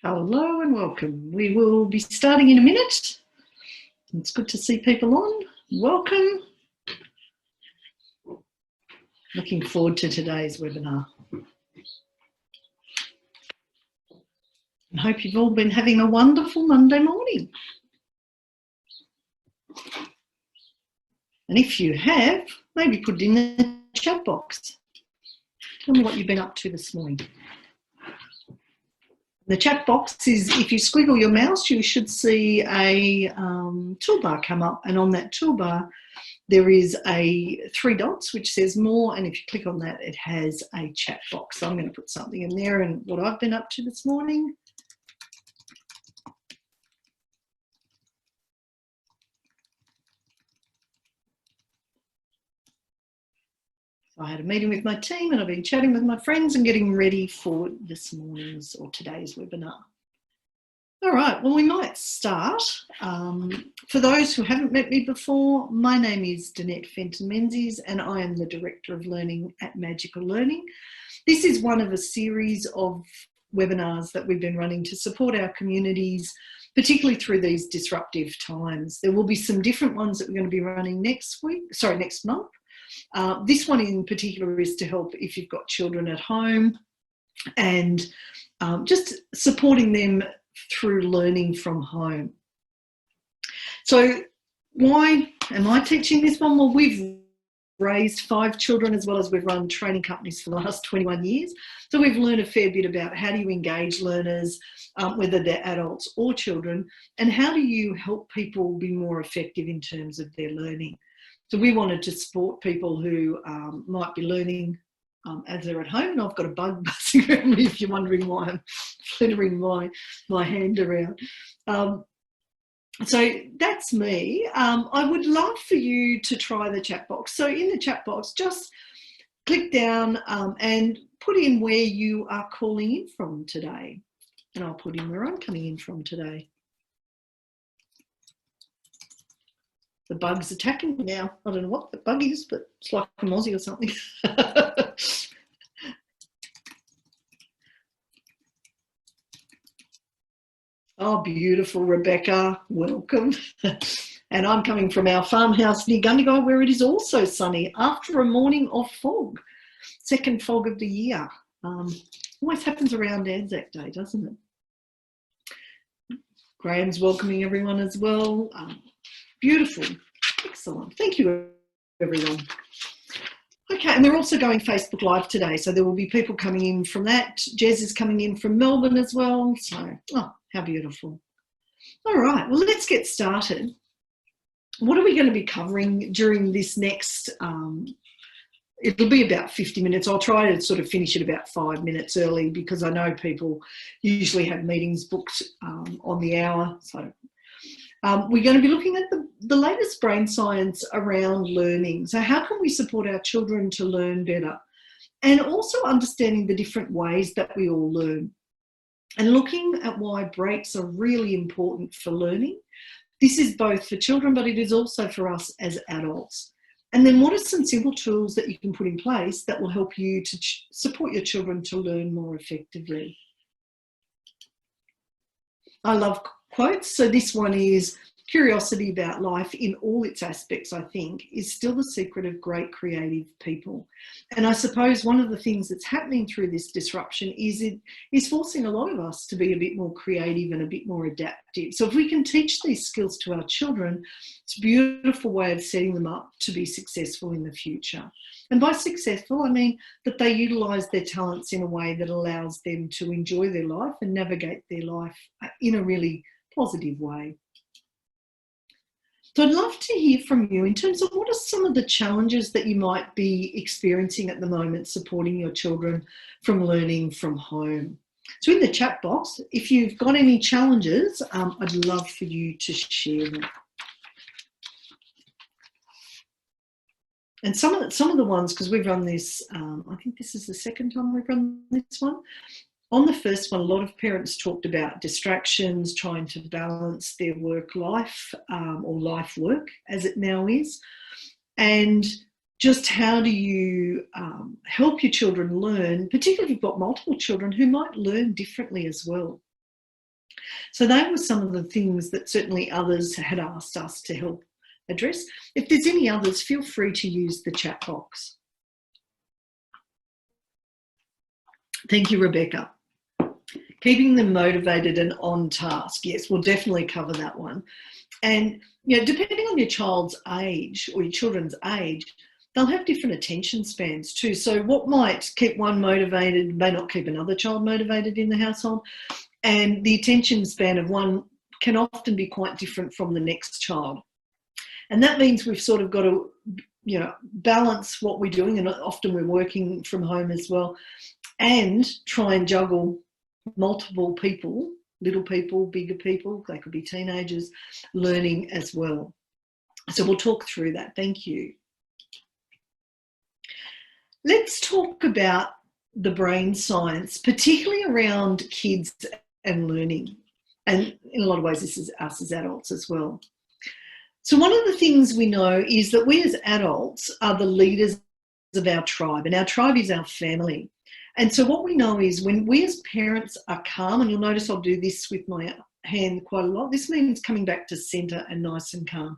Hello and welcome. We will be starting in a minute. It's good to see people on. Welcome. Looking forward to today's webinar. I hope you've all been having a wonderful Monday morning. And if you have, maybe put it in the chat box. Tell me what you've been up to this morning. The chat box is, if you squiggle your mouse, you should see a toolbar come up, and on that toolbar there is a 3 dots which says more, and if you click on that it has a chat box. So I'm going to put something in there and what I've been up to this morning. I had a meeting with my team and I've been chatting with my friends and getting ready for this morning's or today's webinar. All right, well, we might start. For those who haven't met me before, my name is Danette Fenton-Menzies and I am the Director of Learning at Magical Learning. This is one of a series of webinars that we've been running to support our communities, particularly through these disruptive times. There will be some different ones that we're going to be running next month. This one in particular is to help if you've got children at home and just supporting them through learning from home. So why am I teaching this one? Well, we've raised 5 children as well as we've run training companies for the last 21 years. So we've learned a fair bit about how do you engage learners, whether they're adults or children, and how do you help people be more effective in terms of their learning. So we wanted to support people who might be learning as they're at home, and I've got a bug buzzing around me if you're wondering why I'm flittering my hand around. So that's me. I would love for you to try the chat box. So in the chat box, just click down and put in where you are calling in from today. And I'll put in where I'm coming in from today. The bug's attacking me now. I don't know what the bug is, but it's like an Aussie or something. Oh, beautiful, Rebecca. Welcome. And I'm coming from our farmhouse near Gundagai, where it is also sunny after a morning of fog. Second fog of the year. Always happens around Anzac Day, doesn't it? Graham's welcoming everyone as well. Beautiful. Excellent. Thank you, everyone. Okay, and we're also going Facebook Live today, so there will be people coming in from that. Jez is coming in from Melbourne as well. So, oh, how beautiful. All right, well, let's get started. What are we going to be covering during this next, it'll be about 50 minutes. I'll try to sort of finish it about 5 minutes early because I know people usually have meetings booked on the hour. So we're going to be looking at the latest brain science around learning. So how can we support our children to learn better? And also understanding the different ways that we all learn. And looking at why breaks are really important for learning. This is both for children, but it is also for us as adults. And then what are some simple tools that you can put in place that will help you to support your children to learn more effectively? I love quotes. So this one is, curiosity about life in all its aspects, I think, is still the secret of great creative people. And I suppose one of the things that's happening through this disruption is it is forcing a lot of us to be a bit more creative and a bit more adaptive. So if we can teach these skills to our children, it's a beautiful way of setting them up to be successful in the future. And by successful, I mean that they utilise their talents in a way that allows them to enjoy their life and navigate their life in a really positive way. So I'd love to hear from you in terms of what are some of the challenges that you might be experiencing at the moment supporting your children from learning from home. So in the chat box, if you've got any challenges, I'd love for you to share them. And some of the ones, because we've run this, I think this is the second time we've run this one. On the first one, a lot of parents talked about distractions, trying to balance their work-life or life-work, as it now is, and just how do you help your children learn, particularly if you've got multiple children who might learn differently as well. So they were some of the things that certainly others had asked us to help address. If there's any others, feel free to use the chat box. Thank you, Rebecca. Keeping them motivated and on task. Yes, we'll definitely cover that one. And, you know, depending on your child's age or your children's age, they'll have different attention spans too. So what might keep one motivated may not keep another child motivated in the household. And the attention span of one can often be quite different from the next child. And that means we've sort of got to, you know, balance what we're doing, and often we're working from home as well, and try and juggle multiple people, little people, bigger people, they could be teenagers, learning as well. So we'll talk through that. Thank you. Let's talk about the brain science, particularly around kids and learning. And in a lot of ways, this is us as adults as well. So one of the things we know is that we as adults are the leaders of our tribe, and our tribe is our family. And so what we know is when we as parents are calm, and you'll notice I'll do this with my hand quite a lot, this means coming back to centre and nice and calm.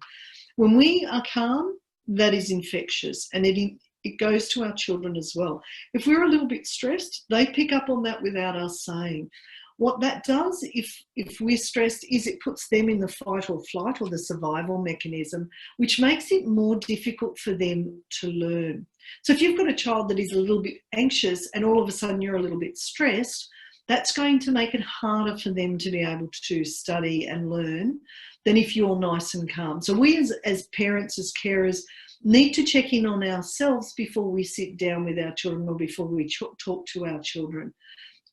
When we are calm, that is infectious, and it goes to our children as well. If we're a little bit stressed, they pick up on that without us saying. What that does, if we're stressed, is it puts them in the fight or flight or the survival mechanism, which makes it more difficult for them to learn. So if you've got a child that is a little bit anxious and all of a sudden you're a little bit stressed, that's going to make it harder for them to be able to study and learn than if you're nice and calm. So we as parents, as carers, need to check in on ourselves before we sit down with our children or before we talk to our children.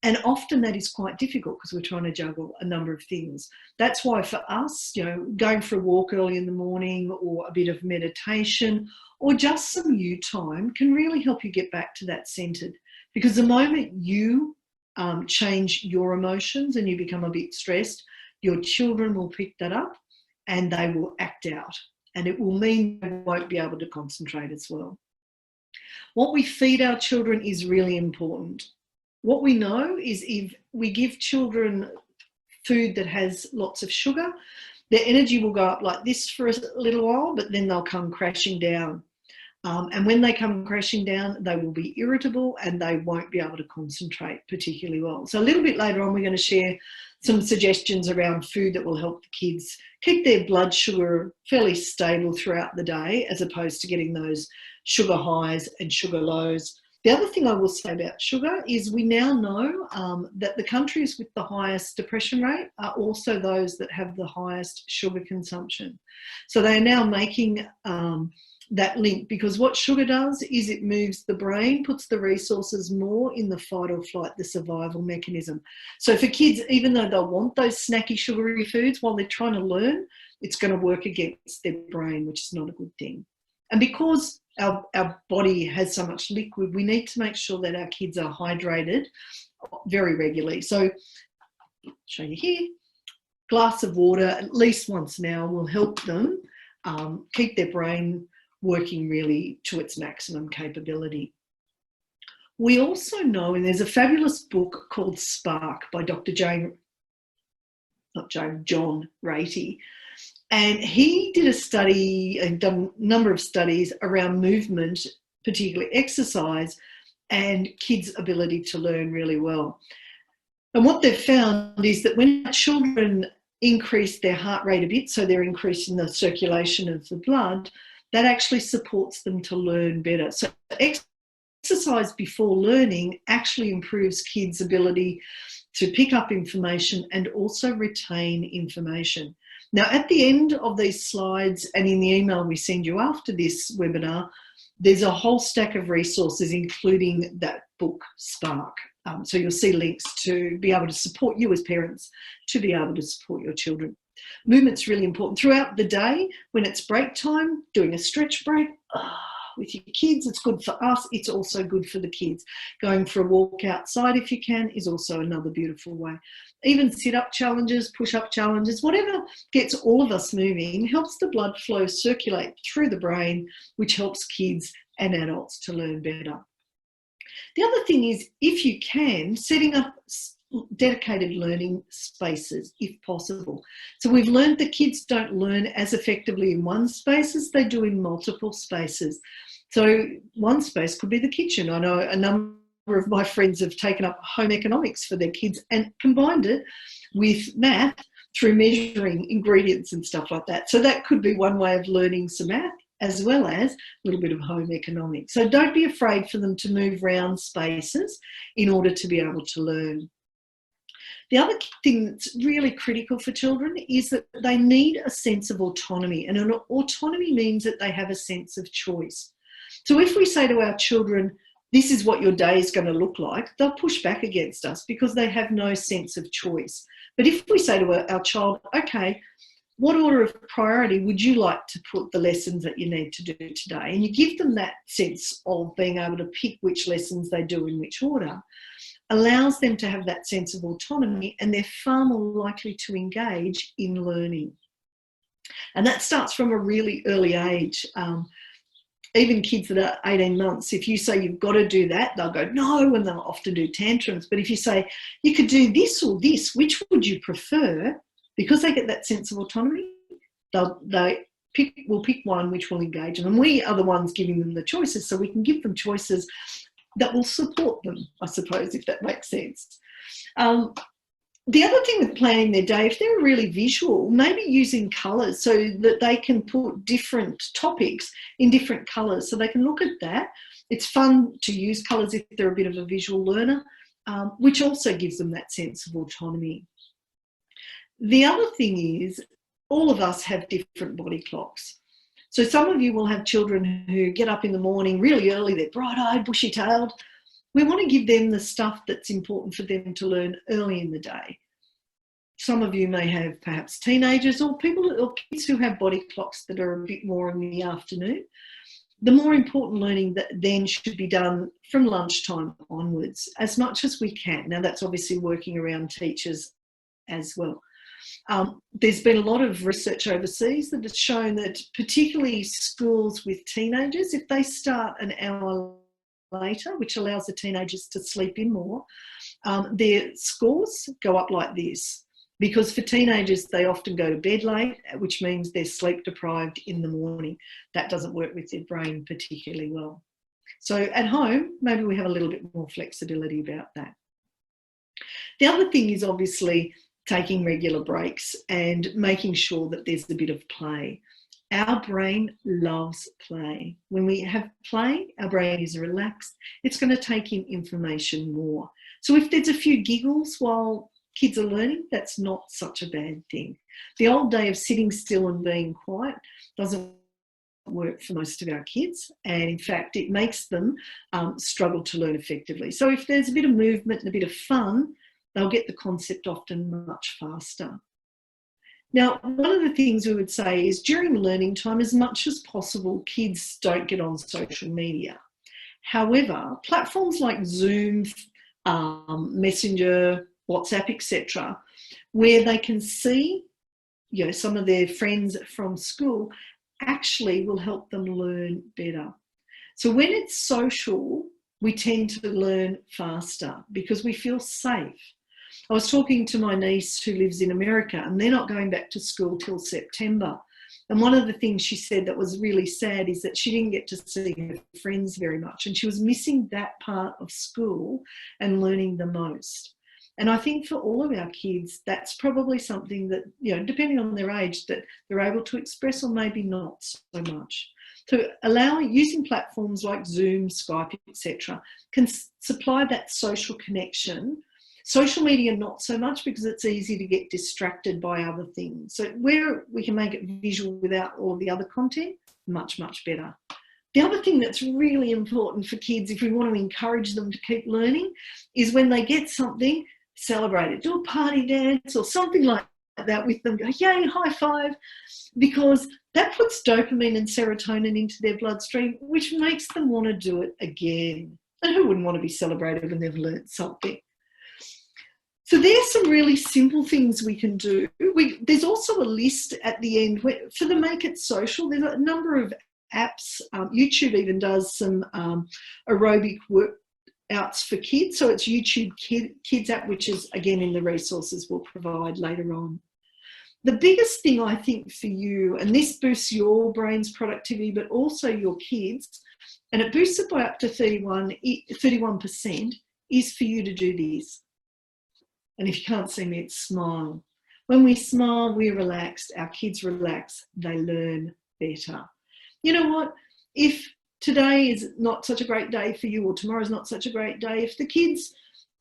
And often that is quite difficult because we're trying to juggle a number of things. That's why for us, you know, going for a walk early in the morning or a bit of meditation or just some you time can really help you get back to that centered. Because the moment you change your emotions and you become a bit stressed, your children will pick that up and they will act out. And it will mean they won't be able to concentrate as well. What we feed our children is really important. What we know is if we give children food that has lots of sugar, their energy will go up like this for a little while, but then they'll come crashing down. And when they come crashing down, they will be irritable and they won't be able to concentrate particularly well. So a little bit later on, we're going to share some suggestions around food that will help the kids keep their blood sugar fairly stable throughout the day, as opposed to getting those sugar highs and sugar lows. The other thing I will say about sugar is we now know that the countries with the highest depression rate are also those that have the highest sugar consumption. So they are now making that link, because what sugar does is it moves the brain, puts the resources more in the fight or flight, the survival mechanism. So for kids, even though they'll want those snacky sugary foods while they're trying to learn, it's going to work against their brain, which is not a good thing. And because our body has so much liquid, we need to make sure that our kids are hydrated very regularly. So I'll show you here, glass of water at least once an hour will help them keep their brain working really to its maximum capability. We also know, and there's a fabulous book called Spark by Dr. John Ratey, and he did a study and done a number of studies around movement, particularly exercise, and kids' ability to learn really well. And what they've found is that when children increase their heart rate a bit, so they're increasing the circulation of the blood, that actually supports them to learn better. So exercise before learning actually improves kids' ability to pick up information and also retain information. Now, at the end of these slides and in the email we send you after this webinar, there's a whole stack of resources, including that book, Spark. So you'll see links to be able to support you as parents, to be able to support your children. Movement's really important. Throughout the day, when it's break time, doing a stretch break, with your kids, it's good for us, it's also good for the kids. Going for a walk outside if you can is also another beautiful way. Even sit-up challenges, push-up challenges, whatever gets all of us moving helps the blood flow circulate through the brain, which helps kids and adults to learn better. The other thing is, if you can, setting up dedicated learning spaces if possible. So we've learned that kids don't learn as effectively in one space as they do in multiple spaces. So one space could be the kitchen. I know a number of my friends have taken up home economics for their kids and combined it with math through measuring ingredients and stuff like that. So that could be one way of learning some math, as well as a little bit of home economics. So don't be afraid for them to move around spaces in order to be able to learn. The other thing that's really critical for children is that they need a sense of autonomy, and an autonomy means that they have a sense of choice. So if we say to our children, this is what your day is going to look like, they'll push back against us because they have no sense of choice. But if we say to our child, okay, what order of priority would you like to put the lessons that you need to do today? And you give them that sense of being able to pick which lessons they do in which order, allows them to have that sense of autonomy, and they're far more likely to engage in learning. And that starts from a really early age. Even kids that are 18 months, if you say you've got to do that, they'll go, no, and they'll often do tantrums. But if you say, you could do this or this, which would you prefer? Because they get that sense of autonomy, will pick one which will engage them. And we are the ones giving them the choices, so we can give them choices that will support them, I suppose, if that makes sense. The other thing with planning their day, if they're really visual, maybe using colours so that they can put different topics in different colours, so they can look at that. It's fun to use colours if they're a bit of a visual learner, which also gives them that sense of autonomy. The other thing is, all of us have different body clocks. So some of you will have children who get up in the morning really early, they're bright-eyed, bushy-tailed. We want to give them the stuff that's important for them to learn early in the day. Some of you may have perhaps teenagers or kids who have body clocks that are a bit more in the afternoon. The more important learning that then should be done from lunchtime onwards, as much as we can. Now that's obviously working around teachers as well. There's been a lot of research overseas that has shown that particularly schools with teenagers, if they start an hour later, which allows the teenagers to sleep in more, their scores go up like this. Because for teenagers, they often go to bed late, which means they're sleep deprived in the morning. That doesn't work with their brain particularly well. So at home, maybe we have a little bit more flexibility about that. The other thing is obviously taking regular breaks and making sure that there's a bit of play. Our brain loves play. When we have play, our brain is relaxed. It's going to take in information more. So if there's a few giggles while kids are learning, that's not such a bad thing. The old day of sitting still and being quiet doesn't work for most of our kids, and in fact it makes them struggle to learn effectively. So if there's a bit of movement and a bit of fun, they'll get the concept often much faster. Now, one of the things we would say is during learning time, as much as possible, kids don't get on social media. However, platforms like Zoom, Messenger, WhatsApp, etc., where they can see, some of their friends from school, actually will help them learn better. So when it's social, we tend to learn faster because we feel safe. I was talking to my niece who lives in America, and they're not going back to school till September. And one of the things she said that was really sad is that she didn't get to see her friends very much, and she was missing that part of school and learning the most. And I think for all of our kids, that's probably something that, depending on their age, that they're able to express or maybe not so much. So using platforms like Zoom, Skype, etc., can supply that social connection. Social media, not so much, because it's easy to get distracted by other things. So where we can make it visual without all the other content, much, much better. The other thing that's really important for kids, if we want to encourage them to keep learning, is when they get something, celebrate it. Do a party dance or something like that with them. Go, yay, high five, because that puts dopamine and serotonin into their bloodstream, which makes them want to do it again. And who wouldn't want to be celebrated when they've learned something? So there's some really simple things we can do. There's also a list at the end for the Make It Social. There's a number of apps. YouTube even does some aerobic Outs for Kids. So it's YouTube Kids app, which is again in the resources we'll provide later on. The biggest thing I think for you, and this boosts your brain's productivity, but also your kids, and it boosts it by up to 31%, is for you to do this. And if you can't see me, it's smile. When we smile, we're relaxed, our kids relax, they learn better. You know what? If today is not such a great day for you, or tomorrow's not such a great day, if the kids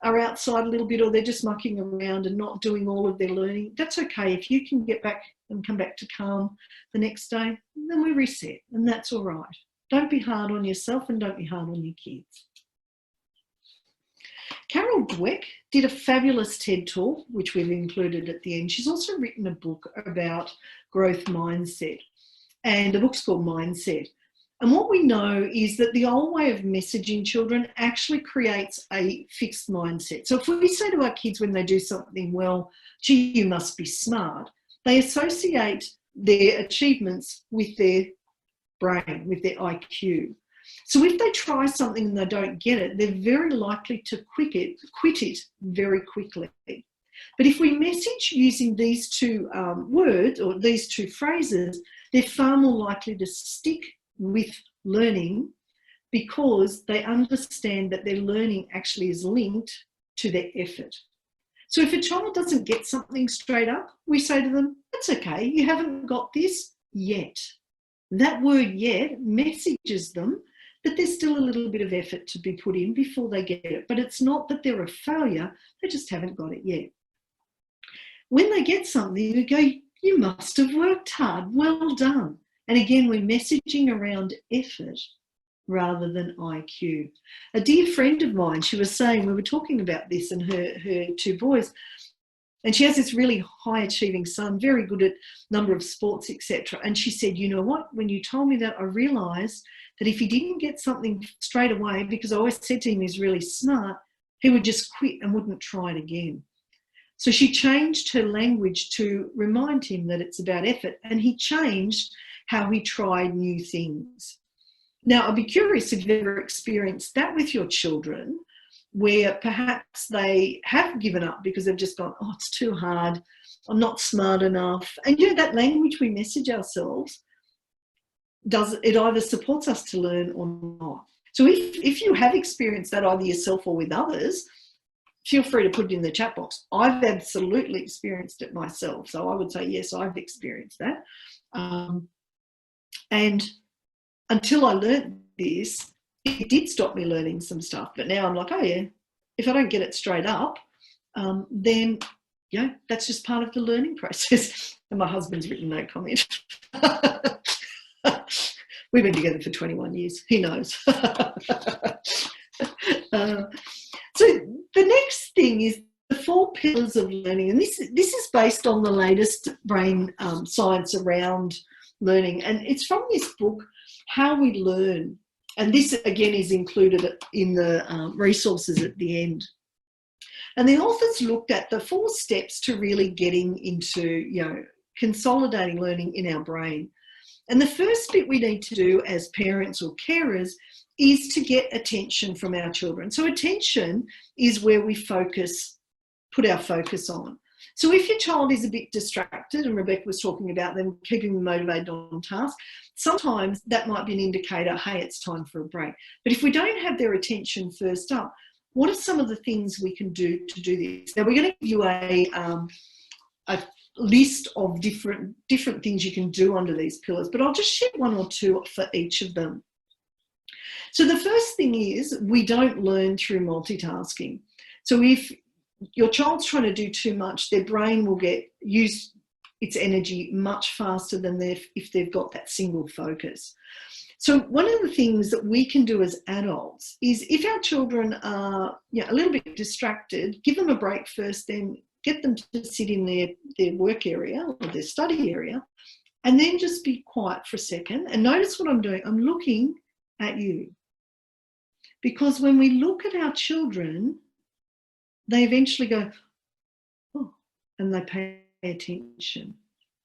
are outside a little bit, or they're just mucking around and not doing all of their learning, that's okay. If you can get back and come back to calm the next day, then we reset, and that's all right. Don't be hard on yourself and don't be hard on your kids. Carol Dweck did a fabulous TED Talk, which we've included at the end. She's also written a book about growth mindset, and the book's called Mindset. And what we know is that the old way of messaging children actually creates a fixed mindset. So if we say to our kids when they do something well, gee, you must be smart, they associate their achievements with their brain, with their IQ. So if they try something and they don't get it, they're very likely to quit it very quickly. But if we message using these two words or these two phrases, they're far more likely to stick with learning, because they understand that their learning actually is linked to their effort. So if a child doesn't get something straight up, we say to them, that's okay, you haven't got this yet. That word yet messages them that there's still a little bit of effort to be put in before they get it. But it's not that they're a failure, they just haven't got it yet. When they get something, we go, you must have worked hard, well done. And again, we're messaging around effort rather than IQ. A dear friend of mine, she was saying, we were talking about this and her two boys, and she has this really high achieving son, very good at number of sports, etc. And she said, you know what, when you told me that, I realised that if he didn't get something straight away, because I always said to him he's really smart, he would just quit and wouldn't try it again. So she changed her language to remind him that it's about effort, and he changed how he tried new things. Now, I'd be curious if you've ever experienced that with your children, where perhaps they have given up because they've just gone, oh, it's too hard, I'm not smart enough. And you know, that language we message ourselves, it either supports us to learn or not. So if you have experienced that either yourself or with others, feel free to put it in the chat box. I've absolutely experienced it myself. So I would say, yes, I've experienced that. And until I learned this, it did stop me learning some stuff. But now I'm like, oh yeah, if I don't get it straight up, then that's just part of the learning process. And my husband's written no comment. We've been together for 21 years. He knows. So the next thing is the 4 pillars of learning. And this is based on the latest brain science around learning. And it's from this book, How We Learn. And this, again, is included in the resources at the end. And the authors looked at the 4 steps to really getting into, consolidating learning in our brain. And the first bit we need to do as parents or carers is to get attention from our children. So attention is where we put our focus on. So if your child is a bit distracted, and Rebecca was talking about them keeping them motivated on task, sometimes that might be an indicator, hey, it's time for a break. But if we don't have their attention first up, what are some of the things we can do to do this? Now, we're going to give you a list of different things you can do under these pillars, but I'll just share 1 or 2 for each of them. So the first thing is, we don't learn through multitasking. So if your child's trying to do too much, their brain will use its energy much faster than if they've got that single focus. So one of the things that we can do as adults is, if our children are a little bit distracted, give them a break first, then get them to sit in their work area or their study area, and then just be quiet for a second and notice what I'm doing. I'm looking at you. Because when we look at our children, they eventually go, oh, and they pay attention.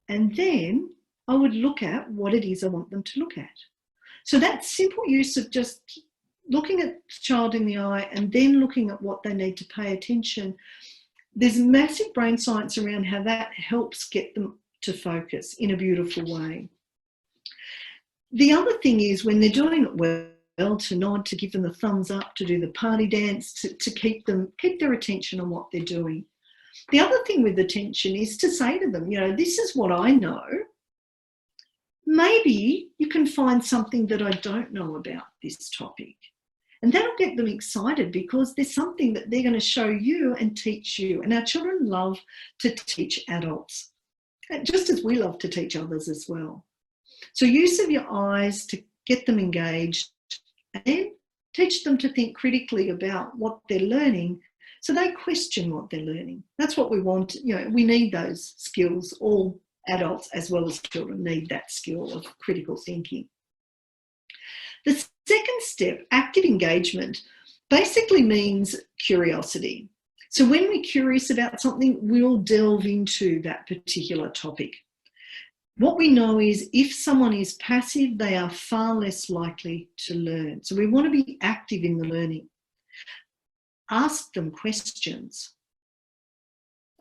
And then I would look at what it is I want them to look at. So that simple use of just looking at the child in the eye and then looking at what they need to pay attention, there's massive brain science around how that helps get them to focus in a beautiful way. The other thing is when they're doing it well, to nod, to give them a thumbs up, to do the party dance, to keep their attention on what they're doing. The other thing with attention is to say to them, this is what I know. Maybe you can find something that I don't know about this topic. And that'll get them excited because there's something that they're going to show you and teach you. And our children love to teach adults, just as we love to teach others as well. So use of your eyes to get them engaged and then teach them to think critically about what they're learning so they question what they're learning. That's what we want. We need those skills. All adults as well as children need that skill of critical thinking. The second step, active engagement, basically means curiosity. So when we're curious about something, we'll delve into that particular topic. What we know is if someone is passive, they are far less likely to learn. So we want to be active in the learning. Ask them questions.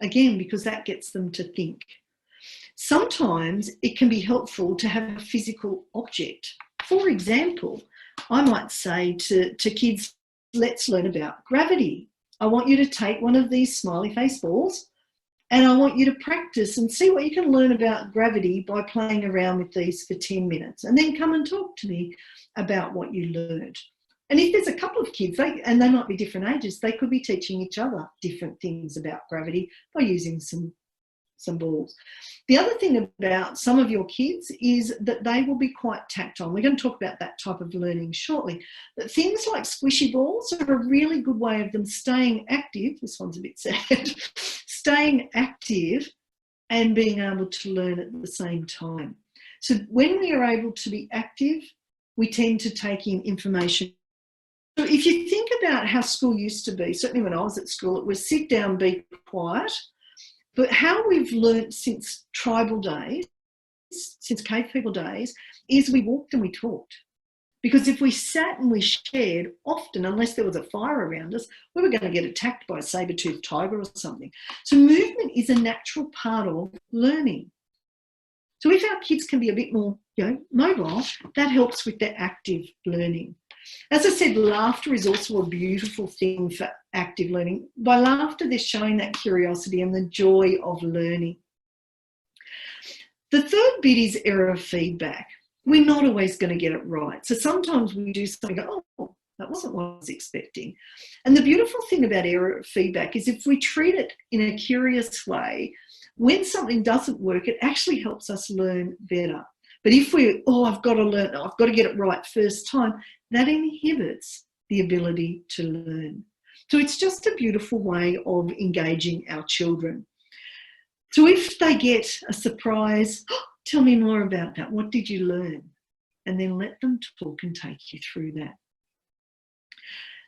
Again, because that gets them to think. Sometimes it can be helpful to have a physical object. For example, I might say to kids, let's learn about gravity. I want you to take one of these smiley face balls and I want you to practice and see what you can learn about gravity by playing around with these for 10 minutes and then come and talk to me about what you learned. And if there's a couple of kids, and they might be different ages, they could be teaching each other different things about gravity by using some balls. The other thing about some of your kids is that they will be quite tactile. We're going to talk about that type of learning shortly. But things like squishy balls are a really good way of them staying active. This one's a bit sad. Staying active and being able to learn at the same time. So when we are able to be active, we tend to take in information. So if you think about how school used to be, certainly when I was at school, it was sit down, be quiet. But how we've learnt since tribal days, since cave people days, is we walked and we talked. Because if we sat and we shared, often, unless there was a fire around us, we were going to get attacked by a saber-toothed tiger or something. So movement is a natural part of learning. So if our kids can be a bit more mobile, that helps with their active learning. As I said, laughter is also a beautiful thing for active learning. By laughter, they're showing that curiosity and the joy of learning. The third bit is error feedback. We're not always going to get it right. So sometimes we do something, oh, that wasn't what I was expecting. And the beautiful thing about error feedback is if we treat it in a curious way, when something doesn't work, it actually helps us learn better. But if I've got to get it right first time, that inhibits the ability to learn. So it's just a beautiful way of engaging our children. So if they get a surprise, tell me more about that. What did you learn? And then let them talk and take you through that.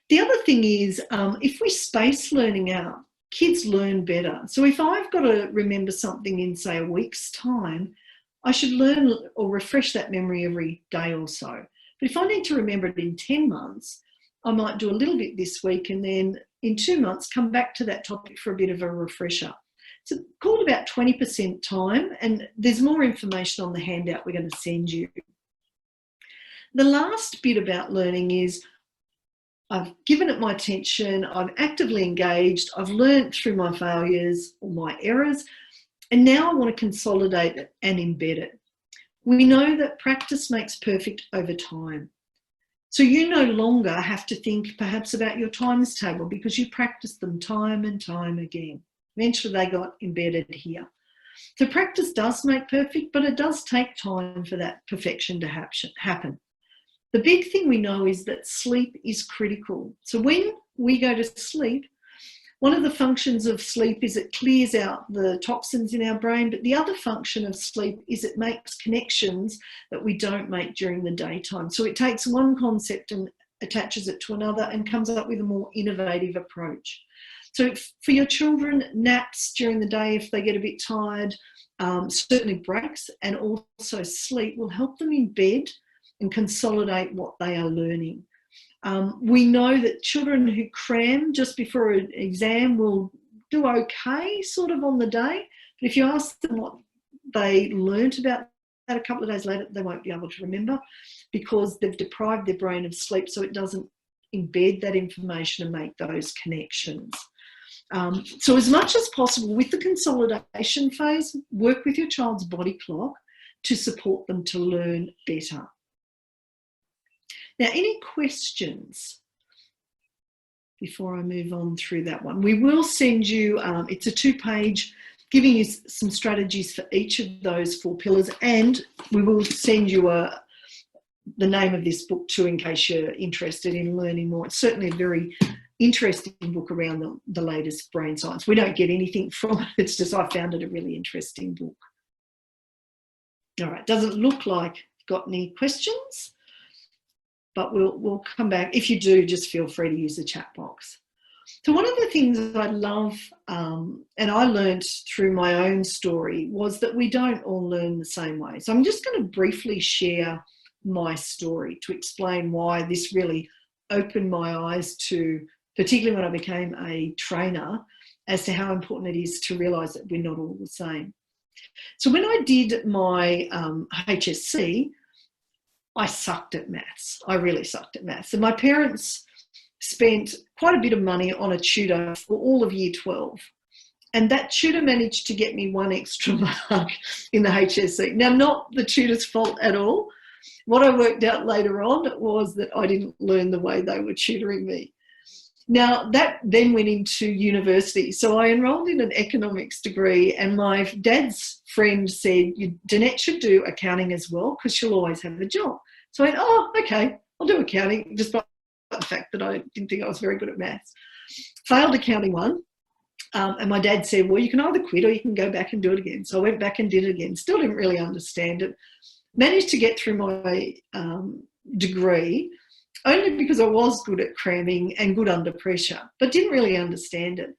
The other thing is, if we space learning out, kids learn better. So if I've got to remember something in, say, a week's time, I should learn or refresh that memory every day or so. But if I need to remember it in 10 months, I might do a little bit this week and then in 2 months come back to that topic for a bit of a refresher. It's called about 20% time, and there's more information on the handout we're going to send you. The last bit about learning is I've given it my attention, I've actively engaged, I've learned through my failures or my errors, and now I want to consolidate it and embed it. We know that practice makes perfect over time. So you no longer have to think perhaps about your times table because you practiced them time and time again. Eventually they got embedded here. So practice does make perfect, but it does take time for that perfection to happen. The big thing we know is that sleep is critical. So when we go to sleep, one of the functions of sleep is it clears out the toxins in our brain, but the other function of sleep is it makes connections that we don't make during the daytime. So it takes one concept and attaches it to another and comes up with a more innovative approach. So for your children, naps during the day if they get a bit tired, certainly breaks, and also sleep will help them embed and consolidate what they are learning. We know that children who cram just before an exam will do okay sort of on the day. But if you ask them what they learnt about that a couple of days later, they won't be able to remember because they've deprived their brain of sleep so it doesn't embed that information and make those connections. So as much as possible with the consolidation phase, work with your child's body clock to support them to learn better. Now, any questions before I move on through that one? We will send you, it's a 2-page giving you some strategies for each of those 4 pillars, and we will send you the name of this book too in case you're interested in learning more. It's certainly a very interesting book around the latest brain science. We don't get anything from it, it's just I found it a really interesting book. All right, doesn't look like you've got any questions, but we'll come back. If you do, just feel free to use the chat box. So one of the things I love, and I learned through my own story, was that we don't all learn the same way. So I'm just going to briefly share my story to explain why this really opened my eyes to, particularly when I became a trainer, as to how important it is to realise that we're not all the same. So when I did my HSC, I sucked at maths. I really sucked at maths. And my parents spent quite a bit of money on a tutor for all of year 12. And that tutor managed to get me 1 extra mark in the HSC. Now, not the tutor's fault at all. What I worked out later on was that I didn't learn the way they were tutoring me. Now, that then went into university. So I enrolled in an economics degree, and my dad's friend said, Danette should do accounting as well because she'll always have a job. So I went, oh, okay, I'll do accounting, despite the fact that I didn't think I was very good at maths. Failed accounting 1. And my dad said, well, you can either quit or you can go back and do it again. So I went back and did it again. Still didn't really understand it. Managed to get through my degree only because I was good at cramming and good under pressure, but didn't really understand it.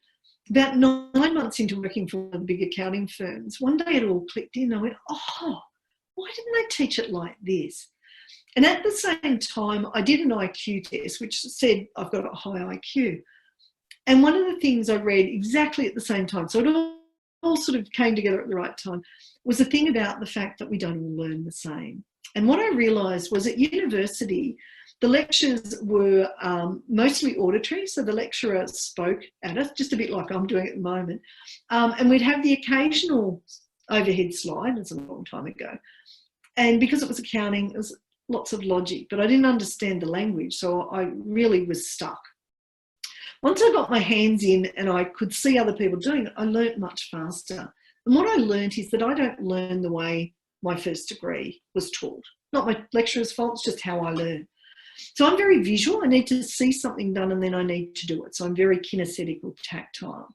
About 9 months into working for one of the big accounting firms, one day it all clicked in. I went, oh, why didn't they teach it like this? And at the same time, I did an IQ test, which said I've got a high IQ. And one of the things I read exactly at the same time, so it all sort of came together at the right time, was the thing about the fact that we don't all learn the same. And what I realised was at university, the lectures were mostly auditory, so the lecturer spoke at us, just a bit like I'm doing at the moment. And we'd have the occasional overhead slide, it's a long time ago. And because it was accounting, it was lots of logic, but I didn't understand the language, so I really was stuck. Once I got my hands in and I could see other people doing it, I learnt much faster. And what I learnt is that I don't learn the way my first degree was taught. Not my lecturer's fault, it's just how I learn. So I'm very visual. I need to see something done and then I need to do it. So I'm very kinesthetic or tactile.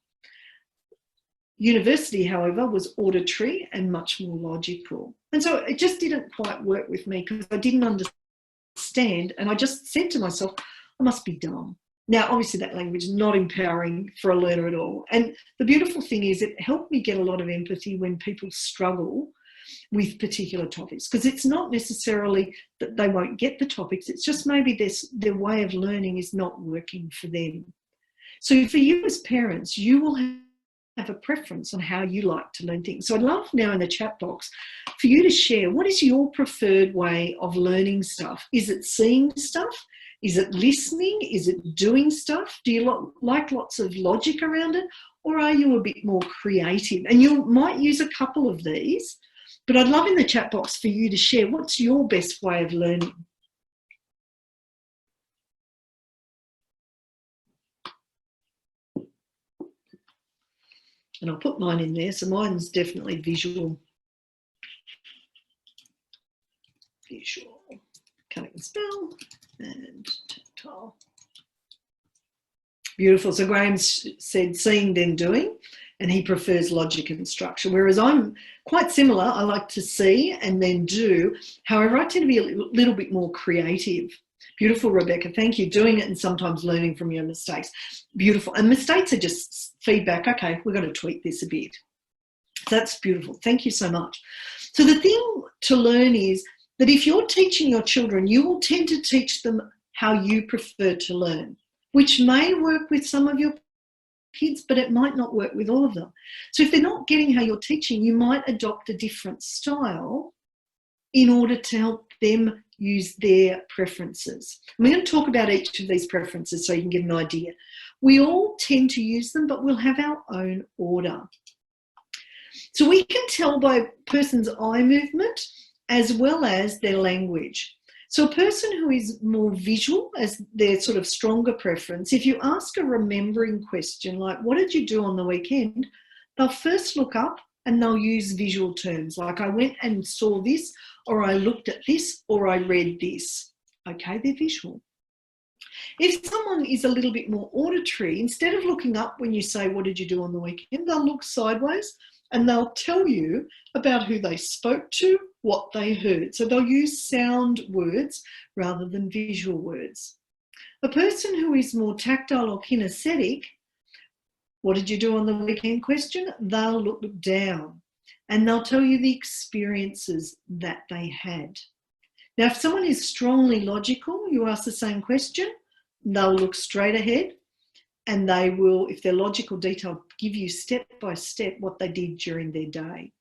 University, however, was auditory and much more logical. And so it just didn't quite work with me because I didn't understand. And I just said to myself, I must be dumb. Now, obviously that language is not empowering for a learner at all. And the beautiful thing is it helped me get a lot of empathy when people struggle with particular topics, because it's not necessarily that they won't get the topics, it's just maybe their way of learning is not working for them. So for you as parents, you will have a preference on how you like to learn things. So I'd love now in the chat box for you to share, what is your preferred way of learning stuff? Is it seeing stuff? Is it listening? Is it doing stuff? Do you like lots of logic around it? Or are you a bit more creative? And you might use a couple of these, but I'd love in the chat box for you to share, what's your best way of learning? And I'll put mine in there. So mine's definitely visual. Visual. Can't even spell. And tactile. Beautiful. So Graham said seeing then doing, and he prefers logic and structure, whereas I'm quite similar. I like to see and then do. However, I tend to be a little bit more creative. Beautiful, Rebecca. Thank you. Doing it and sometimes learning from your mistakes. Beautiful. And mistakes are just feedback. Okay, we're going to tweak this a bit. That's beautiful. Thank you so much. So the thing to learn is that if you're teaching your children, you will tend to teach them how you prefer to learn, which may work with some of your kids, but it might not work with all of them. So if they're not getting how you're teaching, you might adopt a different style in order to help them use their preferences. We're going to talk about each of these preferences so you can get an idea. We all tend to use them, but we'll have our own order. So we can tell by a person's eye movement as well as their language. So a person who is more visual as their sort of stronger preference, if you ask a remembering question like, what did you do on the weekend? They'll first look up and they'll use visual terms like I went and saw this, or I looked at this, or I read this. Okay, they're visual. If someone is a little bit more auditory, instead of looking up when you say, what did you do on the weekend? They'll look sideways and they'll tell you about who they spoke to, what they heard. So they'll use sound words rather than visual words. A person who is more tactile or kinesthetic, what did you do on the weekend question? They'll look down and they'll tell you the experiences that they had. Now, if someone is strongly logical, you ask the same question, they'll look straight ahead and they will, if they're logical detail, give you step by step what they did during their day.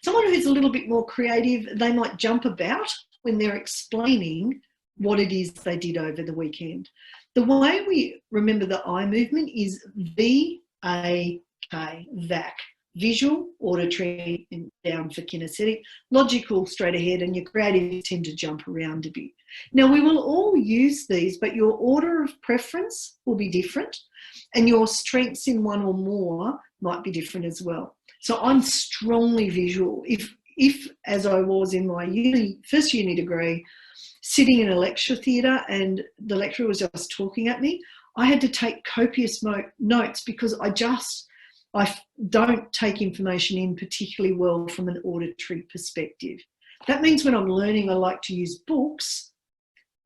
Someone who's a little bit more creative, they might jump about when they're explaining what it is they did over the weekend. The way we remember the eye movement is VAK, VAC. Visual, auditory, and down for kinesthetic, logical, straight ahead, and your creative tend to jump around a bit. Now, we will all use these, but your order of preference will be different, and your strengths in one or more might be different as well. So I'm strongly visual. If as I was in my first uni degree, sitting in a lecture theatre and the lecturer was just talking at me, I had to take copious notes because I don't take information in particularly well from an auditory perspective. That means when I'm learning, I like to use books,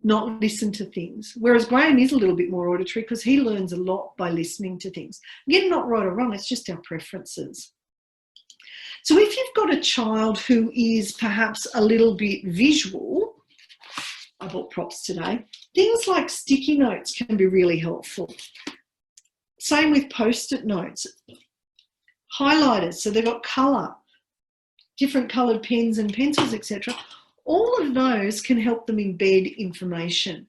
not listen to things. Whereas Graham is a little bit more auditory because he learns a lot by listening to things. Again, not right or wrong, it's just our preferences. So if you've got a child who is perhaps a little bit visual, I bought props today, things like sticky notes can be really helpful. Same with post-it notes. Highlighters, so they've got colour, different coloured pens and pencils, etc. All of those can help them embed information.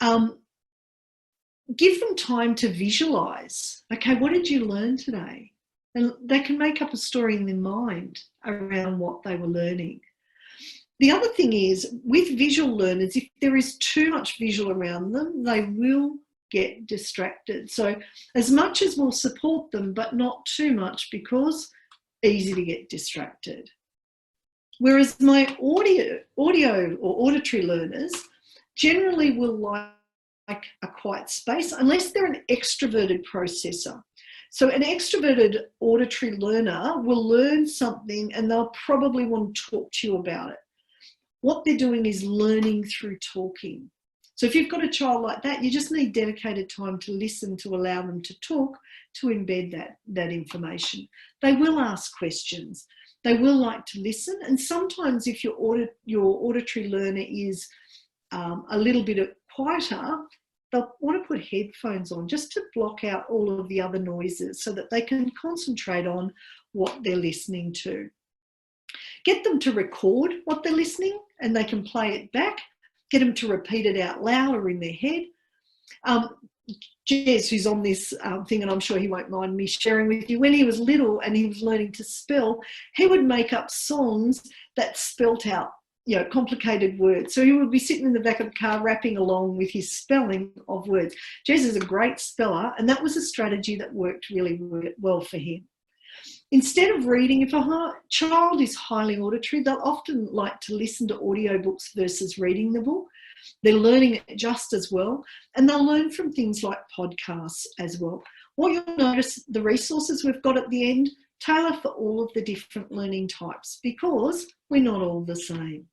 Give them time to visualise. Okay, what did you learn today? And they can make up a story in their mind around what they were learning. The other thing is, with visual learners, if there is too much visual around them, they will get distracted. So as much as we'll support them, but not too much because easy to get distracted. Whereas my audio or auditory learners generally will like a quiet space unless they're an extroverted processor. So an extroverted auditory learner will learn something and they'll probably want to talk to you about it. What they're doing is learning through talking. So if you've got a child like that, you just need dedicated time to listen, to allow them to talk, to embed that information. They will ask questions. They will like to listen. And sometimes if your auditory learner is a little bit quieter, they'll want to put headphones on just to block out all of the other noises so that they can concentrate on what they're listening to. Get them to record what they're listening and they can play it back. Get them to repeat it out loud or in their head. Jez, who's on this thing, and I'm sure he won't mind me sharing with you, when he was little and he was learning to spell, he would make up songs that spelt out, complicated words. So he would be sitting in the back of the car rapping along with his spelling of words. Jez is a great speller, and that was a strategy that worked really well for him. Instead of reading, if a child is highly auditory, they'll often like to listen to audiobooks versus reading the book. They're learning it just as well, and they'll learn from things like podcasts as well. What you'll notice, the resources we've got at the end tailor for all of the different learning types because we're not all the same.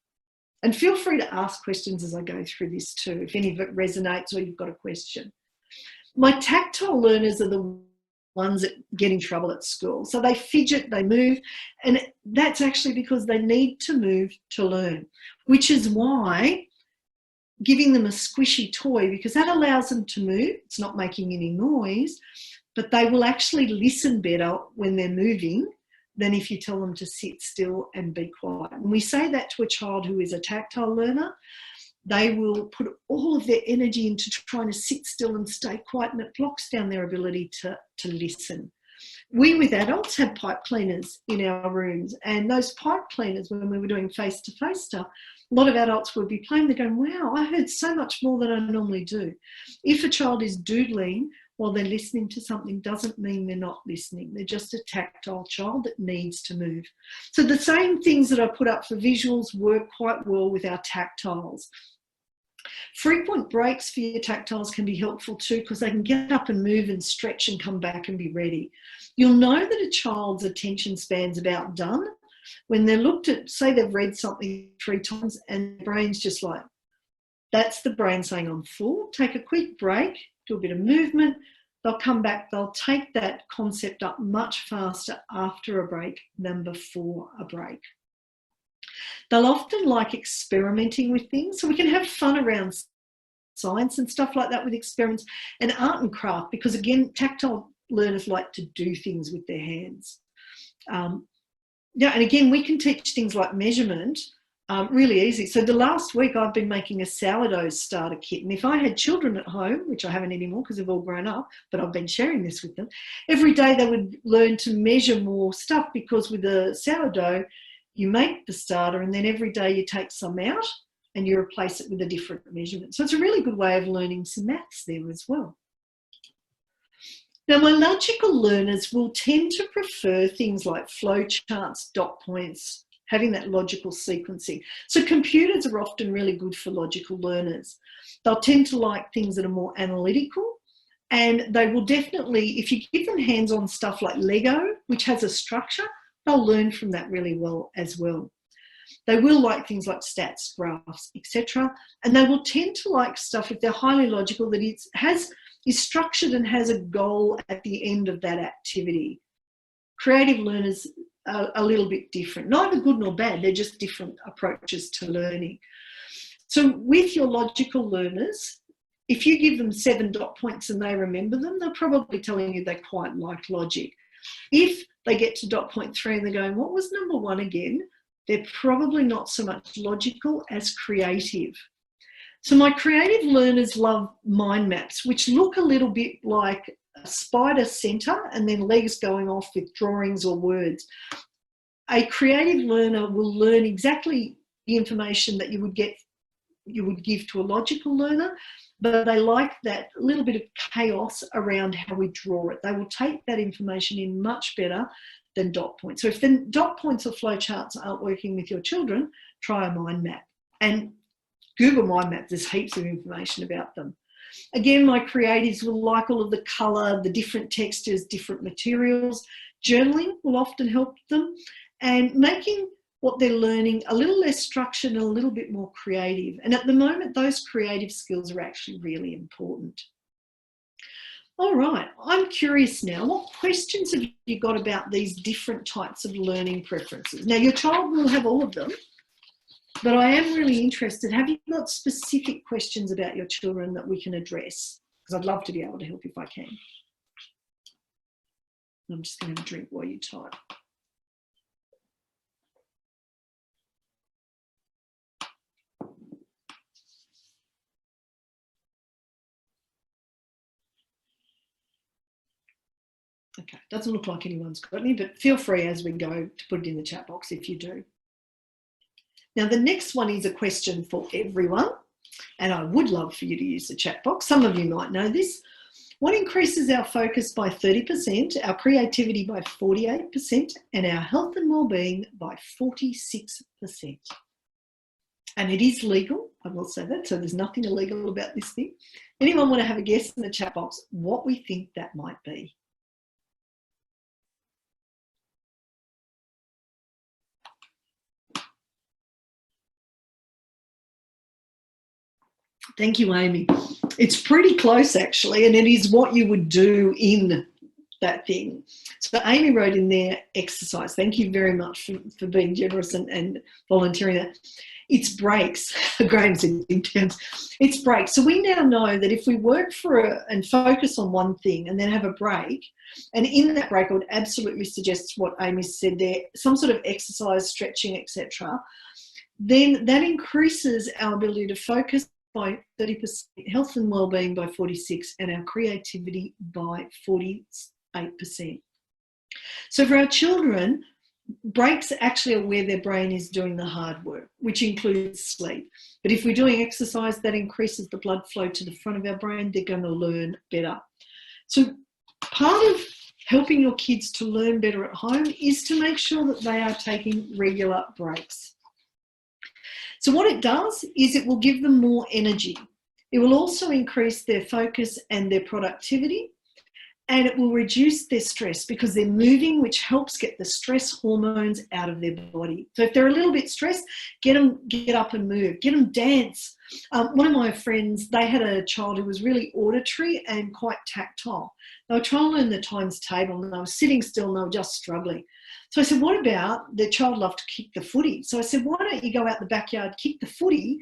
And feel free to ask questions as I go through this too, if any of it resonates or you've got a question. My tactile learners are the ones that get in trouble at school. So they fidget, they move, and that's actually because they need to move to learn, which is why giving them a squishy toy, because that allows them to move. It's not making any noise, but they will actually listen better when they're moving than if you tell them to sit still and be quiet. And we say that to a child who is a tactile learner. They will put all of their energy into trying to sit still and stay quiet, and it blocks down their ability to listen. We, with adults, have pipe cleaners in our rooms, and those pipe cleaners, when we were doing face-to-face stuff, a lot of adults would be playing, they're going, wow, I heard so much more than I normally do. If a child is doodling while they're listening to something, doesn't mean they're not listening. They're just a tactile child that needs to move. So the same things that I put up for visuals work quite well with our tactiles. Frequent breaks for your tactiles can be helpful too, because they can get up and move and stretch and come back and be ready. You'll know that a child's attention span's about done when they're looked at, say they've read something 3 times and the brain's just like, that's the brain saying I'm full. Take a quick break, do a bit of movement, they'll come back, they'll take that concept up much faster after a break than before a break. They'll often like experimenting with things, so we can have fun around science and stuff like that with experiments, and art and craft, because again, tactile learners like to do things with their hands. Yeah, and again, we can teach things like measurement really easy. So the last week I've been making a sourdough starter kit, and if I had children at home, which I haven't anymore because they've all grown up, but I've been sharing this with them, every day they would learn to measure more stuff, because with a sourdough, you make the starter and then every day you take some out and you replace it with a different measurement. So it's a really good way of learning some maths there as well. Now, my logical learners will tend to prefer things like flowcharts, dot points, having that logical sequencing. So computers are often really good for logical learners. They'll tend to like things that are more analytical, and they will definitely, if you give them hands-on stuff like Lego, which has a structure, they'll learn from that really well as well. They will like things like stats, graphs, etc. And they will tend to like stuff, if they're highly logical, that is structured and has a goal at the end of that activity. Creative learners are a little bit different. Neither good nor bad, they're just different approaches to learning. So with your logical learners, if you give them 7 dot points and they remember them, they're probably telling you they quite like logic. If they get to dot point 3 and they're going, what was number 1 again? They're probably not so much logical as creative. So my creative learners love mind maps, which look a little bit like a spider center and then legs going off with drawings or words. A creative learner will learn exactly the information that you would give to a logical learner, but they like that little bit of chaos around how we draw it. They will take that information in much better than dot points. So if the dot points or flowcharts aren't working with your children, try a mind map. And Google mind map, there's heaps of information about them. Again, my creatives will like all of the colour, the different textures, different materials. Journaling will often help them, and making what they're learning a little less structured and a little bit more creative. And at the moment, those creative skills are actually really important. All right, I'm curious now, what questions have you got about these different types of learning preferences? Now, your child will have all of them, but I am really interested. Have you got specific questions about your children that we can address? Because I'd love to be able to help if I can. I'm just going to have a drink while you type. Okay, doesn't look like anyone's got any, but feel free as we go to put it in the chat box if you do. Now, the next one is a question for everyone, and I would love for you to use the chat box. Some of you might know this. What increases our focus by 30%, our creativity by 48%, and our health and well-being by 46%? And it is legal, I will say that, so there's nothing illegal about this thing. Anyone want to have a guess in the chat box what we think that might be? Thank you, Amy. It's pretty close, actually, and it is what you would do in that thing. So Amy wrote in there, exercise. Thank you very much for being generous and volunteering that. It's breaks. Graham said in terms, it's breaks. So we now know that if we work and focus on one thing and then have a break, and in that break I would absolutely suggest what Amy said there, some sort of exercise, stretching, etc., then that increases our ability to focus by 30%, health and wellbeing by 46%, and our creativity by 48%. So for our children, breaks actually are where their brain is doing the hard work, which includes sleep. But if we're doing exercise, that increases the blood flow to the front of our brain. They're going to learn better. So part of helping your kids to learn better at home is to make sure that they are taking regular breaks. So what it does is it will give them more energy. It will also increase their focus and their productivity, and it will reduce their stress because they're moving, which helps get the stress hormones out of their body. So if they're a little bit stressed, get up and move, get them dance. One of my friends, they had a child who was really auditory and quite tactile. They were trying to learn the times table and they were sitting still and they were just struggling. So I said, what about, the child loved to kick the footy. So I said, why don't you go out the backyard, kick the footy,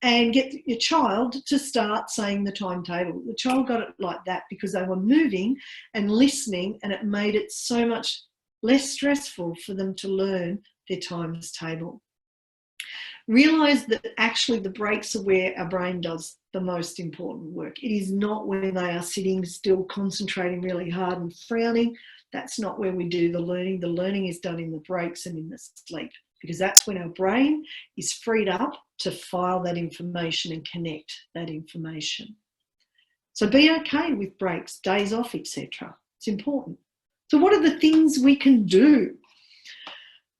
and get your child to start saying the timetable. The child got it like that because they were moving and listening, and it made it so much less stressful for them to learn their times table. Realise that actually the breaks are where our brain does the most important work. It is not when they are sitting still, concentrating really hard and frowning. That's not where we do the learning. The learning is done in the breaks and in the sleep, because that's when our brain is freed up to file that information and connect that information. So be okay with breaks, days off, etc. It's important. So what are the things we can do?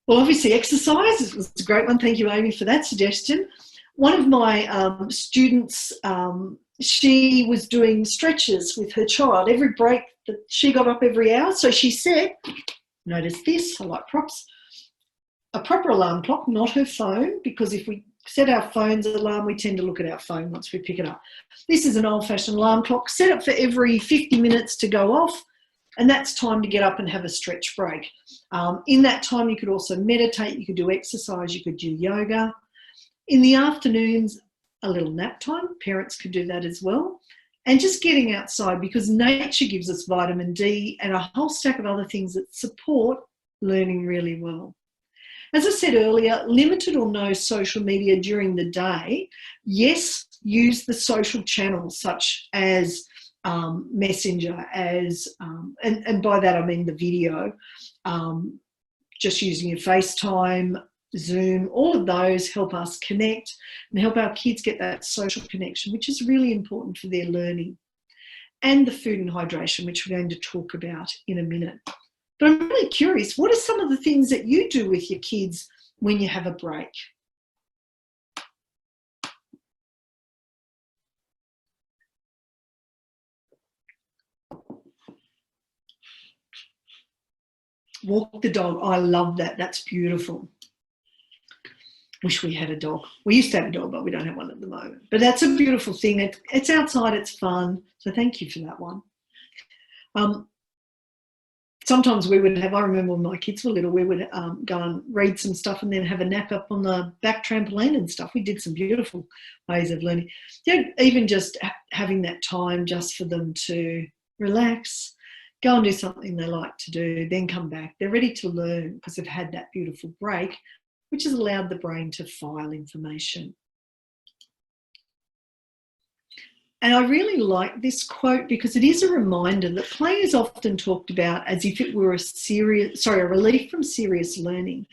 Well, obviously exercise was a great one. Thank you, Amy, for that suggestion. One of my students, she was doing stretches with her child. Every break, that she got up every hour. So she said, notice this, I like props, a proper alarm clock, not her phone, because if we set our phone's alarm, we tend to look at our phone once we pick it up. This is an old-fashioned alarm clock. Set it for every 50 minutes to go off, and that's time to get up and have a stretch break. In that time, you could also meditate, you could do exercise, you could do yoga. In the afternoons, a little nap time. Parents could do that as well. And just getting outside, because nature gives us vitamin D and a whole stack of other things that support learning really well. As I said earlier, limited or no social media during the day. Yes, use the social channels such as Messenger, and by that I mean the video, just using your FaceTime, Zoom, all of those help us connect and help our kids get that social connection, which is really important for their learning. And the food and hydration, which we're going to talk about in a minute. But I'm really curious, what are some of the things that you do with your kids when you have a break? Walk the dog. I love that. That's beautiful. Wish we had a dog. We used to have a dog, but we don't have one at the moment. But that's a beautiful thing. It's outside, it's fun. So thank you for that one. Sometimes we would have, I remember when my kids were little, we would go and read some stuff and then have a nap up on the back trampoline and stuff. We did some beautiful ways of learning. Even just having that time just for them to relax, go and do something they like to do, then come back. They're ready to learn because they've had that beautiful break, which has allowed the brain to file information. And I really like this quote because it is a reminder that play is often talked about as if it were a relief from serious learning.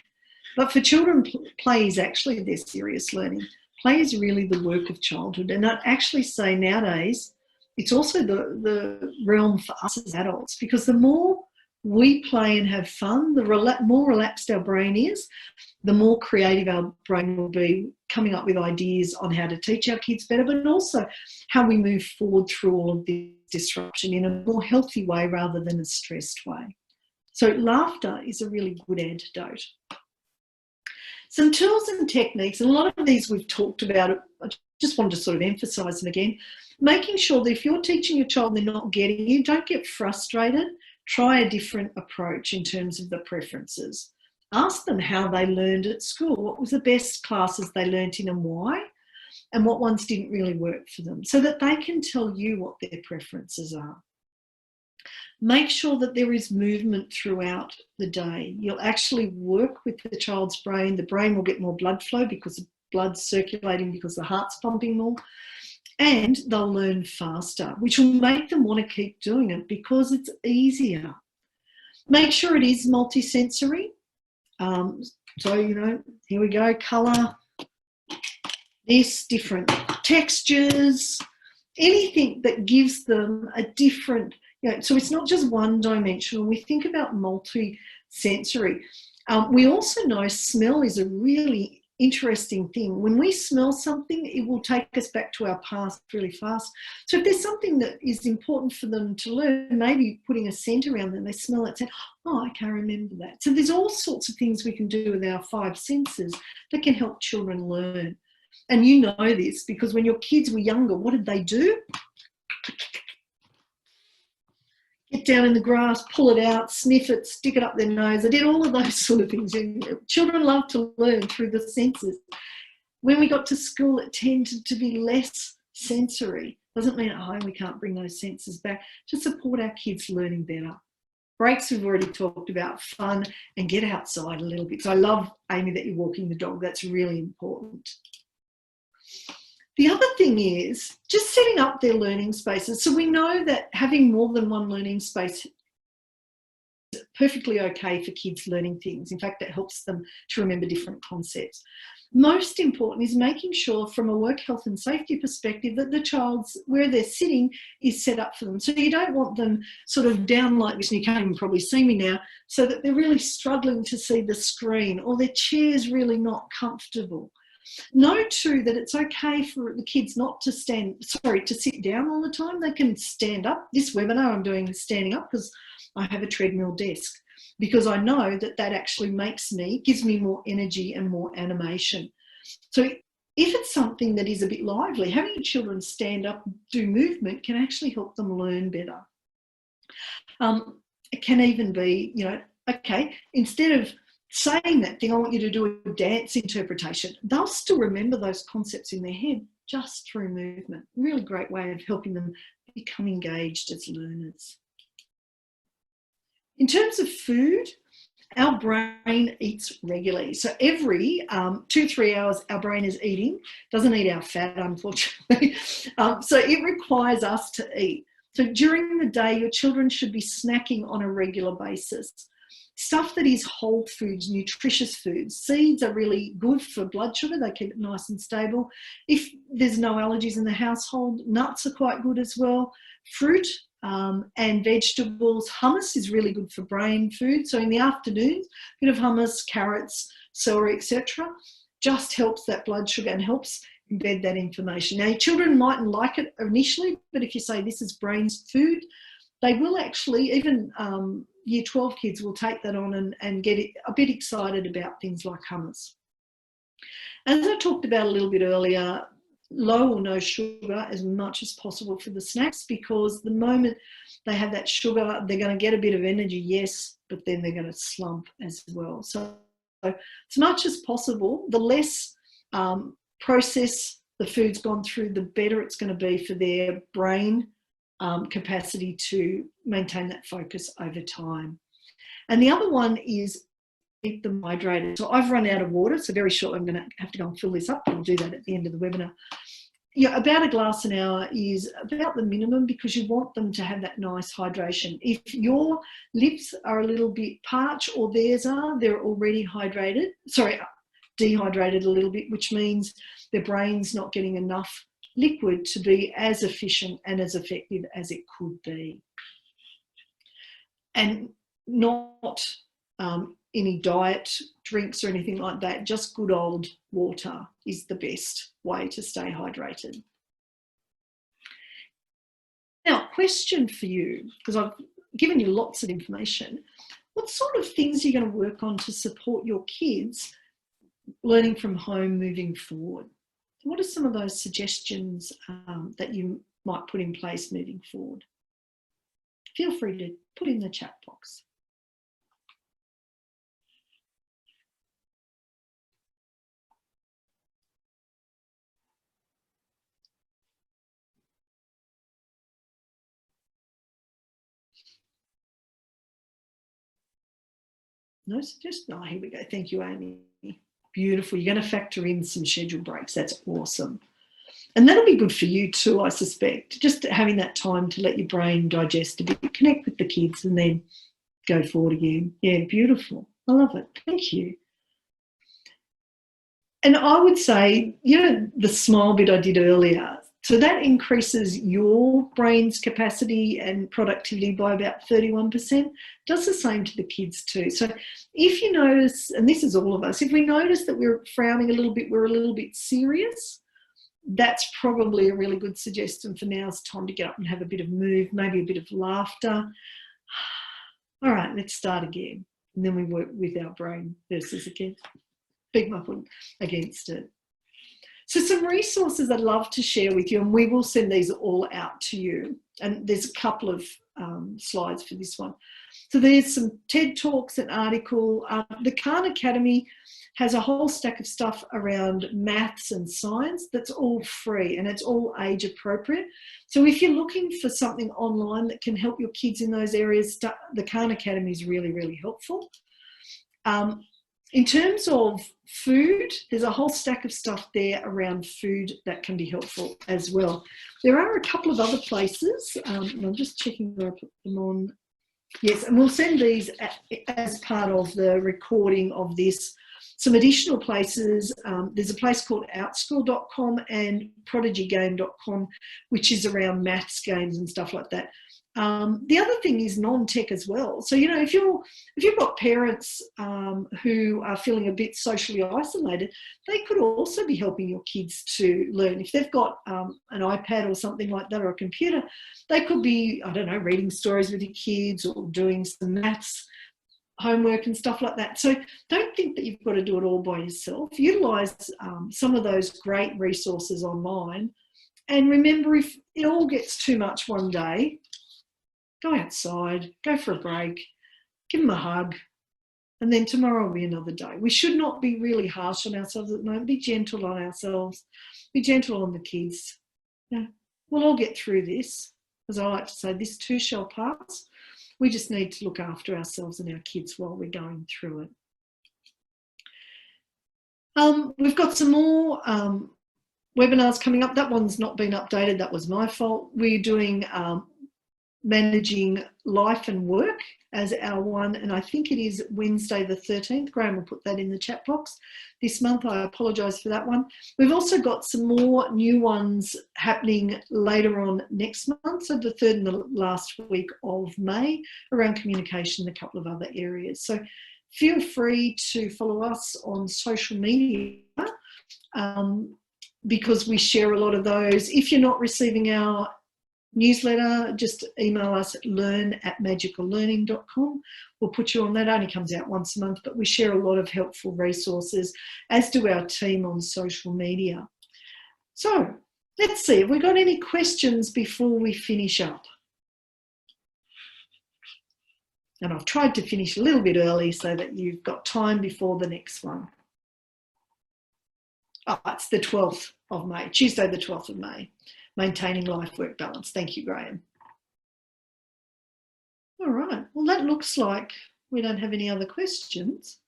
But for children, play is actually their serious learning. Play is really the work of childhood. And I'd actually say nowadays, it's also the realm for us as adults, because the more we play and have fun, the more relaxed our brain is, the more creative our brain will be, coming up with ideas on how to teach our kids better, but also how we move forward through all of this disruption in a more healthy way rather than a stressed way. So laughter is a really good antidote. Some tools and techniques, and a lot of these we've talked about, I just wanted to sort of emphasise them again. Making sure that if you're teaching your child and they're not getting you, don't get frustrated. Try a different approach in terms of the preferences. Ask them how they learned at school. What was the best classes they learnt in and why? And what ones didn't really work for them, so that they can tell you what their preferences are. Make sure that there is movement throughout the day. You'll actually work with the child's brain. The brain will get more blood flow because the blood's circulating, because the heart's pumping more, and they'll learn faster, which will make them want to keep doing it because it's easier. Make sure it is multisensory. So, you know, here we go, colour, this, different textures, anything that gives them a different, you know, so it's not just one dimensional. We think about multi-sensory. We also know smell is a really interesting thing. When we smell something, it will take us back to our past really fast. So if there's something that is important for them to learn, maybe putting a scent around them, they smell it, say, oh, I can't remember that. So there's all sorts of things we can do with our 5 senses that can help children learn. And you know this because when your kids were younger, what did they do? Get down in the grass, pull it out, sniff it, stick it up their nose. They did all of those sort of things. And children love to learn through the senses. When we got to school, it tended to be less sensory. Doesn't mean at home we can't bring those senses back to support our kids learning better. Breaks we've already talked about, fun, and get outside a little bit. So I love, Amy, that you're walking the dog. That's really important. The other thing is just setting up their learning spaces. So we know that having more than one learning space is perfectly okay for kids learning things. In fact, it helps them to remember different concepts. Most important is making sure from a work health and safety perspective that the child's, where they're sitting, is set up for them. So you don't want them sort of down like this, and you can't even probably see me now, so that they're really struggling to see the screen, or their chair's really not comfortable. Know too that it's okay for the kids not to to sit down all the time. They can stand up. This webinar I'm doing is standing up because I have a treadmill desk, because I know that that actually gives me more energy and more animation. So if it's something that is a bit lively, having children stand up, do movement can actually help them learn better. It can even be, you know, okay, instead of saying that thing, I want you to do a dance interpretation. They'll still remember those concepts in their head just through movement. Really great way of helping them become engaged as learners. In terms of food, our brain eats regularly. So every 2-3 hours, our brain is eating. Doesn't eat our fat, unfortunately. So it requires us to eat. So during the day, your children should be snacking on a regular basis. Stuff that is whole foods, nutritious foods. Seeds are really good for blood sugar. They keep it nice and stable. If there's no allergies in the household, nuts are quite good as well. Fruit and vegetables. Hummus is really good for brain food. So in the afternoons, a bit of hummus, carrots, celery, etc. just helps that blood sugar and helps embed that information. Now, your children mightn't like it initially, but if you say this is brain's food, they will actually, even Year 12 kids will take that on and get a bit excited about things like hummus. As I talked about a little bit earlier, low or no sugar as much as possible for the snacks, because the moment they have that sugar, they're going to get a bit of energy, yes, but then they're going to slump as well. So as much as possible, the less process the food's gone through, the better it's going to be for their brain capacity to maintain that focus over time. And the other one is keep them hydrated. So I've run out of water, so very shortly I'm going to have to go and fill this up. I'll do that at the end of the webinar. Yeah, about a glass an hour is about the minimum, because you want them to have that nice hydration. If your lips are a little bit parched, or theirs are, they're already dehydrated a little bit, which means their brain's not getting enough liquid to be as efficient and as effective as it could be. And not any diet drinks or anything like that, just good old water is the best way to stay hydrated. Now, question for you, because I've given you lots of information. What sort of things are you going to work on to support your kids learning from home moving forward? What are some of those suggestions that you might put in place moving forward? feel free to put in the chat box. No suggestion. Oh, here we go. Thank you, Amy. Beautiful. You're going to factor in some scheduled breaks. That's awesome. And that'll be good for you too, I suspect. Just having that time to let your brain digest a bit, connect with the kids, and then go forward again. Yeah, beautiful. I love it. Thank you. And I would say, you know, the smile bit I did earlier, so that increases your brain's capacity and productivity by about 31%. Does the same to the kids too. So if you notice, and this is all of us, if we notice that we're frowning a little bit, we're a little bit serious, that's probably a really good suggestion for now. It's time to get up and have a bit of move, maybe a bit of laughter. All right, let's start again. And then we work with our brain versus again. Big muffin against it. So some resources I'd love to share with you, and we will send these all out to you. And there's a couple of slides for this one. So there's some TED Talks, an article. The Khan Academy has a whole stack of stuff around maths and science that's all free, and it's all age appropriate. So if you're looking for something online that can help your kids in those areas, the Khan Academy is really, really helpful. In terms of food, there's a whole stack of stuff there around food that can be helpful as well. There are a couple of other places, and I'm just checking where I put them on. Yes, and we'll send these as part of the recording of this. Some additional places, there's a place called outschool.com and prodigygame.com, which is around maths games and stuff like that. The other thing is non-tech as well. So, you know, if you've got parents who are feeling a bit socially isolated, they could also be helping your kids to learn. If they've got an iPad or something like that, or a computer, they could be, I don't know, reading stories with your kids or doing some maths homework and stuff like that. So don't think that you've got to do it all by yourself. Utilise some of those great resources online. And remember, if it all gets too much one day, go outside, go for a break, give them a hug, and then tomorrow will be another day. We should not be really harsh on ourselves at the moment. Be gentle on ourselves. Be gentle on the kids. Yeah, we'll all get through this. As I like to say, this too shall pass. We just need to look after ourselves and our kids while we're going through it. We've got some more webinars coming up. That one's not been updated. That was my fault. We're doing Managing Life and Work as our one, and I think it is Wednesday the 13th. Graham will put that in the chat box this month. I apologise for that one. We've also got some more new ones happening later on next month, so the third and the last week of May, around communication and a couple of other areas. So feel free to follow us on social media because we share a lot of those. If you're not receiving our newsletter, just email us at learn@magicallearning.com. We'll put you on that. It only comes out once a month, but we share a lot of helpful resources, as do our team on social media. So let's see, have we got any questions before we finish up? And I've tried to finish a little bit early so that you've got time before the next one. Oh, it's the 12th of May, Tuesday the 12th of May. Maintaining life-work balance. Thank you, Graham. All right, well, that looks like we don't have any other questions.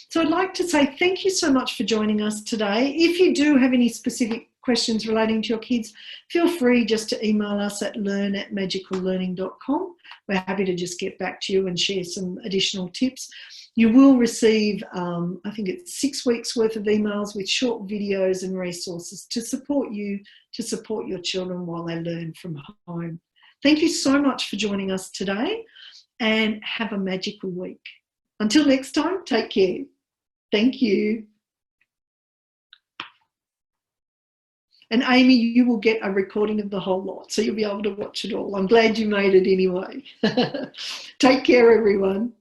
So I'd like to say thank you so much for joining us today. If you do have any specific questions relating to your kids, feel free just to email us at learn@magicallearning.com. We're happy to just get back to you and share some additional tips. You will receive, I think it's 6 weeks worth of emails with short videos and resources to support you, to support your children while they learn from home. Thank you so much for joining us today, and have a magical week. Until next time, take care. Thank you. And Amy, you will get a recording of the whole lot, so you'll be able to watch it all. I'm glad you made it anyway. Take care, everyone.